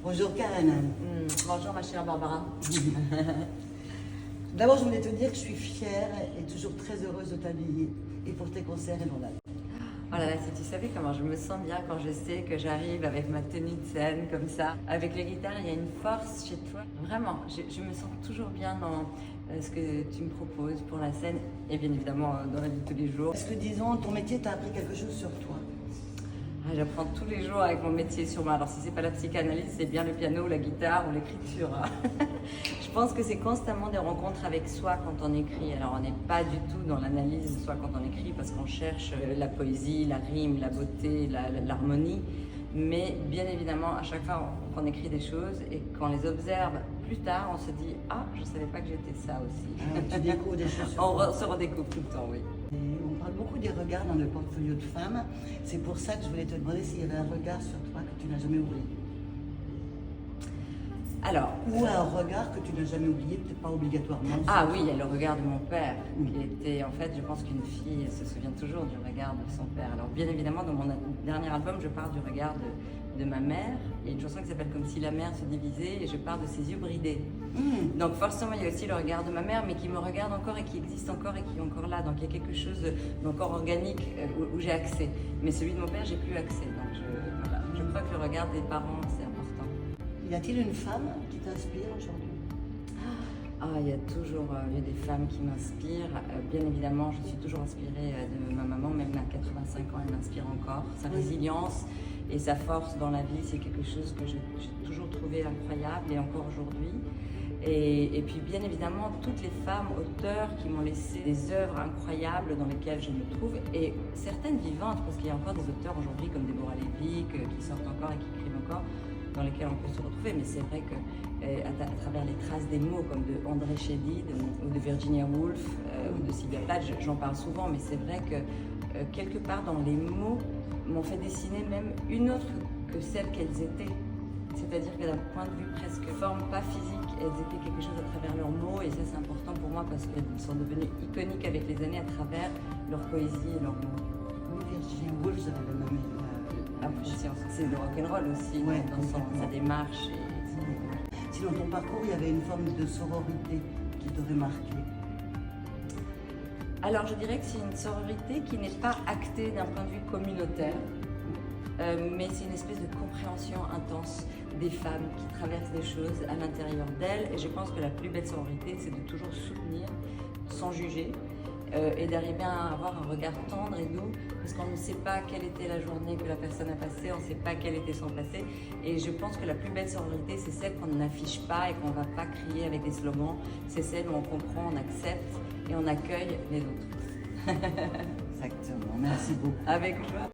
Bonjour Karen. Bonjour ma chère Barbara. D'abord, je voulais te dire que je suis fière et toujours très heureuse de t'habiller et pour tes concerts et dans la vie. Oh là là, si tu savais comment je me sens bien quand je sais que j'arrive avec ma tenue de scène comme ça. Avec les guitares, il y a une force chez toi. Vraiment, je me sens toujours bien dans ce que tu me proposes pour la scène et bien évidemment dans la vie de tous les jours. Est-ce que, disons, ton métier t'a appris quelque chose sur toi? J'apprends tous les jours avec mon métier sur moi. Alors si c'est pas la psychanalyse, c'est bien le piano, la guitare ou l'écriture. Je pense que c'est constamment des rencontres avec soi quand on écrit. Alors on n'est pas du tout dans l'analyse de soi quand on écrit parce qu'on cherche la poésie, la rime, la beauté, l'harmonie. Mais bien évidemment, à chaque fois qu'on écrit des choses et qu'on les observe plus tard, on se dit « Ah, je ne savais pas que j'étais ça aussi Ah, » tu découvres des choses sur On toi. se redécouvre tout le temps, oui. Et on parle beaucoup des regards dans le portfolio de femmes. C'est pour ça que je voulais te demander s'il y avait un regard sur toi que tu n'as jamais oublié. Alors, Ou un regard que tu n'as jamais oublié, peut-être pas obligatoirement. ah oui, il y a le regard de mon père, qui était, en fait, je pense qu'une fille se souvient toujours du regard de son père. Alors bien évidemment, dans mon dernier album, je parle du regard de ma mère. Il y a une chanson qui s'appelle Comme si la mer se divisait et je parle de ses yeux bridés. Donc forcément, il y a aussi le regard de ma mère, mais qui me regarde encore et qui existe encore et qui est encore là. Donc il y a quelque chose d'encore organique où j'ai accès. Mais celui de mon père, j'ai plus accès. Donc voilà. Je crois que le regard des parents, c'est important. Y a-t-il une femme qui t'inspire aujourd'hui? Ah, il y a toujours eu des femmes qui m'inspirent. Bien évidemment, je suis toujours inspirée de ma maman, même à 85 ans, elle m'inspire encore. Sa résilience et sa force dans la vie, c'est quelque chose que j'ai toujours trouvé incroyable et encore aujourd'hui. Et puis bien évidemment, toutes les femmes auteurs qui m'ont laissé des œuvres incroyables dans lesquelles je me trouve, et certaines vivantes, parce qu'il y a encore des auteurs aujourd'hui comme Déborah Lévy qui sortent encore et qui écrivent encore, dans lesquels on peut se retrouver, mais c'est vrai que à travers les traces des mots comme de André Chédid ou de Virginia Woolf ou de Sylvia Plath, j'en parle souvent, mais c'est vrai que quelque part dans les mots m'ont fait dessiner même une autre que celle qu'elles étaient. C'est-à-dire que d'un point de vue presque forme, pas physique, elles étaient quelque chose à travers leurs mots et ça c'est important pour moi parce qu'elles sont devenues iconiques avec les années à travers leur poésie et leurs mots. Oui, Virginia Woolf, j'avais le même. C'est le rock'n'roll aussi, Ouais, dans sa démarche. Si dans ton parcours, il y avait une forme de sororité qui t'aurait marqué? Alors je dirais que c'est une sororité qui n'est pas actée d'un point de vue communautaire, mais c'est une espèce de compréhension intense des femmes qui traversent des choses à l'intérieur d'elles. Et je pense que la plus belle sororité, c'est de toujours soutenir sans juger. Et d'arriver à avoir un regard tendre et doux parce qu'on ne sait pas quelle était la journée que la personne a passée, on ne sait pas quel était son passé et je pense que la plus belle sororité c'est celle qu'on n'affiche pas et qu'on ne va pas crier avec des slogans, c'est celle où on comprend, on accepte et on accueille les autres. Exactement, merci beaucoup. Avec joie.